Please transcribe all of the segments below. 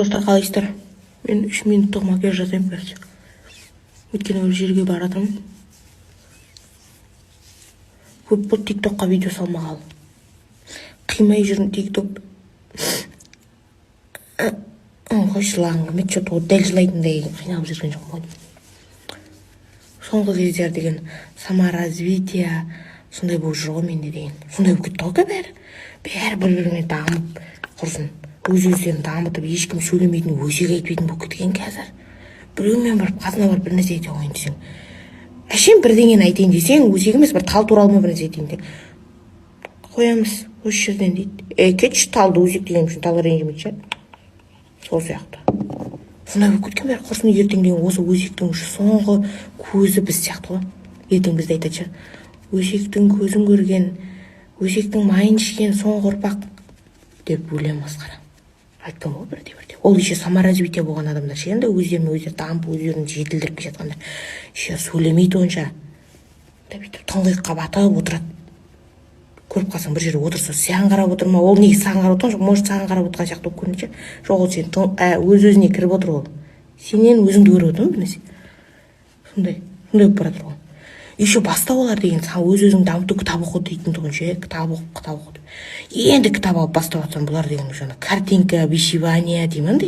Достар, қалайсыздар? Мен 3 минуттық макияж жасаймын қазір. Өйткені бір жерге баратырмын. Көп болды тиктокқа видео салмағалы. Қимай жүрмін тиктокты. Қой жылағым мен что-то дәл жылайтындай қиналып жүрген жоқпын ғой. Соңғы кездер деген саморазвитие сондай болып жүр ғой менде деген. Сондай болып кетті ғой бәрі. Бәрі бір-біріне дамып құрсын. Өз-өздерін дамытып, ешкім сөйлемейтін, өсек айтпайтын болып кеткен қазір. Біреумен барып, қасына барып бір нәрсе айта қойын десең. Әшейін бірдеңені айтайын десең, өсек емес, бір тал туралы бір нәрсе айтайын десең. Қоямыз осы жерден дейді. Кетші талды өсек деген үшін тал ренжімейді ше. Сол сияқты. Сондай болып кеткен бәрі құрсын, ертең деген осы өсектің соңғы көзі біз сияқты ғой. Ертең бізді айтады ше. Өсектің көзін көрген, өсектің майын ішкен соңғы ұрпақ деп өлең масқара. Айтқан ғой бірде. Ол еще саморазвитие болған адамдар ше, енді өздерімен өздері дамып, өздерін жетілдіріп келе жатқандар. Еще сөйлемейді онша. Тұңғиыққа батып отырады. Көріп қалсаң бір жерде отырса, саған қарап отыр ма? Ол неге саған қарап отырған жоқ? Может, саған қарап отырған сияқты болып көрінеді ше. Жоқ, ол сен өз-өзіне кіріп отыр ол. Сенен өзіңді көріп отыр ма бір нәрсе? Сондай болып бара жатыр ғой. Еще бастау олар деген өз-өзің дамыту кітап оқы дейтін тұғын ше, кітап оқы. Енді кітап алып бастап жатсам бұлар деген жаңа картинка, вышивание деймін,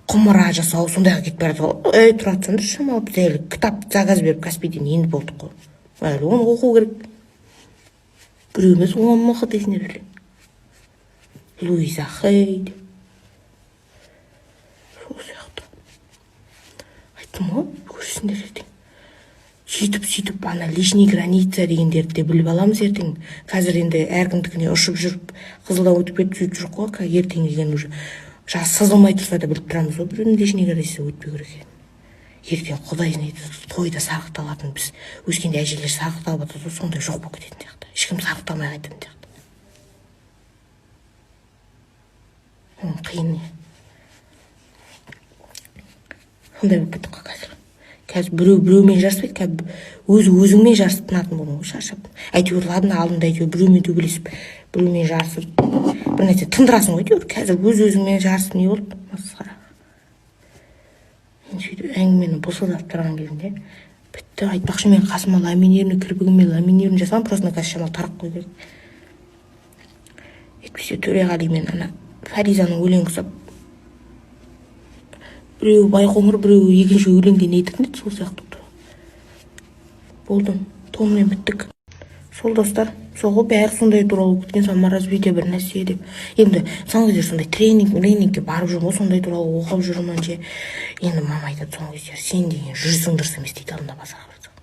құмыра жасау, сондайға кетіп бара жатыр. Тұра тұрсаңдар шамалы біз кітап заказ беріп Каспийден енді болдық қой. Әлі оны оқу керек. Біреу емес, оны оқы дейсіңдер білем. Луиза Хей. Сол сияқты. Айттым ғой, көрсіңдер ертең. Сөйтіп, ана лишний граница дегендерді де біліп аламыз ертең. Қазір енді әркімдікіне ұшып жүріп, қызылдан өтіп кетіп сөйтіп жүр қой, ертең деген уже жас сызылмай тұрса да біліп тұрамыз ғой, біреудің лишний граница өтпей керек екен. Ертең Құдай не тойда сарықталатын, біз өскенде әжелер сарықталып жатыр, сондай жоқ болып кететін сияқты. Ешкім сарықталмай қайтатын сияқты. Қиын не. Сондай болып кеттік қой қазір. Қазір біреумен жарыспайды, қазір өзіңмен жарыстыратын болдың ғой, шаршап. Әйтеуір ладно, алдында әйтеуір біреумен төбелесіп, біреумен жарысып, бір нәрсе тындырасың ғой, әйтеуір. Қазір өз-өзіңмен жарысып не болды? Масқара. Мен сөйтіп әңгімені босылдап тұрған кезінде бітті. Айтпақшы мен қасыма ламинированный кірпігіме ламинированный жасаған, просто қазір шамалы тарақ қой керек. Әйтпесе Төреғали мен ана Фаризаның өлең құсап, біреу байқоңыр, біреу екінші өлеңден айтатын еді, сол сияқты тұр. Болдым, тонмен біттік. Сол достар, соғы бәрі сондай туралы өткен саморазвитие бір нәрсе деп. Енді соңғы кезде сондай тренингке барып жүрмін, сондай туралы оқып жүрмін же. Енді мама айтады соңғы кезде, сен деген жүрсің дұрыс емес дейді алдында басаға барсақ.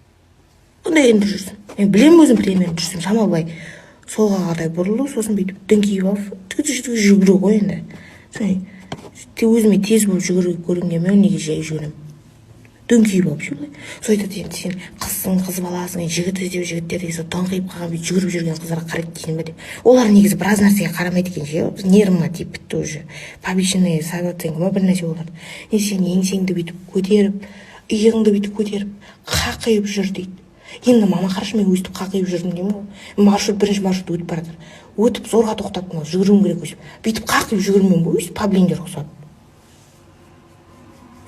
Ондай енді жүрсің. Мен білемін өзім премьерін жүрсің, шамалы былай солға қарай бұрылу, сосын бүйтіп діңкиіп алып, жүгіру ғой енді. Өзіме тез болып жүгіріп көрінгенмен неге жай жүгірем. Дөңкиіп алып ше былай. Сол айтады енді сен қызсың, қыз баласың, жігіт іздеп жігіттер деген сол даңқиып қалған бүйтіп жүгіріп жүрген қыздарға қарайды дейсің бе деп. Олар негізі біраз нәрсеге қарамайды екен ше. Нервыма тиіп бітті уже. Побичный советінгі ма бір нәрсе олар. Сен еңсеңді бүйтіп көтеріп, иығыңды бүйтіп көтеріп, қақиып жүр дейді. Енді мама қарашы, мен өйстіп қақиып жүрдім деймін ғой. Бірінші маршрут өтіп бара жатыр. Өтіп зорға тоқтаттым, жүгіруім керек өйстіп. Бүйтіп қақиып жүгірмеймін ғой, өйстіп паблиндер ұқсады.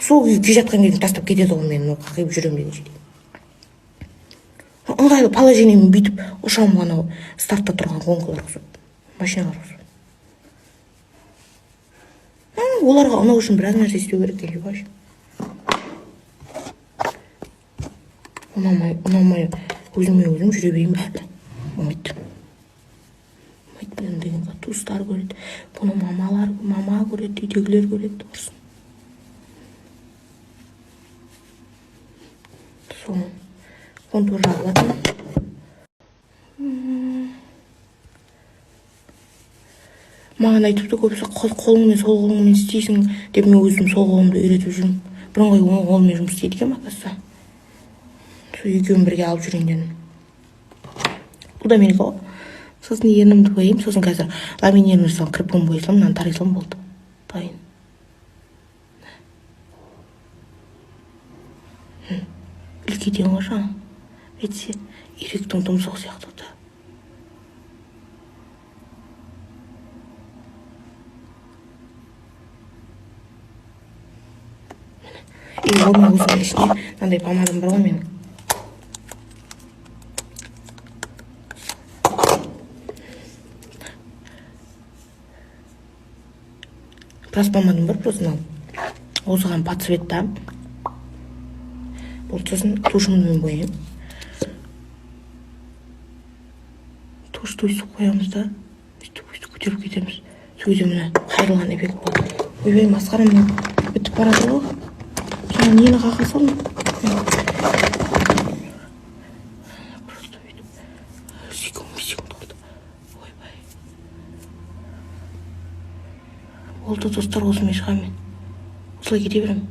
Сол күй жатқан кезде тастап кетеді ғой мен қақиып жүремін деген жерде. Ыңғайлы положениемен бүйтіп ұшам ғана стартта тұрған гонкалар ұқсады. Машиналар ұқсады. Оларға ұнау үшін біраз нәрсе істеу керек екен баш. Ұнамай өзіме өзім жүре берейін бе? Ұмайды. Ұмайды деген туыстар көреді. Бұны мама көреді, үйдегілер көреді. Ұрсын. Сол контур жағылатын. Маған айтыпты көбісі қолыңмен сол қолыңмен істейсің деп мен өзім сол қолымды үйретіп жүрмін. Бұрынғы оң қолмен жұмыс істейді екен мақасы. Сол екеуін бірге алып жүргенден. Бұл да менікі ғой. Сосын ернімді бояйым, сосын қазір ламинированный жасалған кірпігімді бояй салам, мынаны тарай салам болды. Дайын. Үлкейден ғой жаңа. Әйтсе, иректің тұмсық сияқты да. И оның өзінің ішінде мынандай помадам бар ғой менің. Біраз помадам бар, просто мынау. Осыған по цветта. Бұл сосын тушымызбен бояймын. Тушты өйстіп қоямыз да, өйстіп көтеріп кетеміз. Сол кезде мына қайрылған эффект болады. Ойбай, масқарам бітіп барады ғой. Жаңа нені қақа салдым? Просто өйтіп. Секунд болды. Ойбай. Болды достар, осымен шығамын мен. Осылай кете беремін.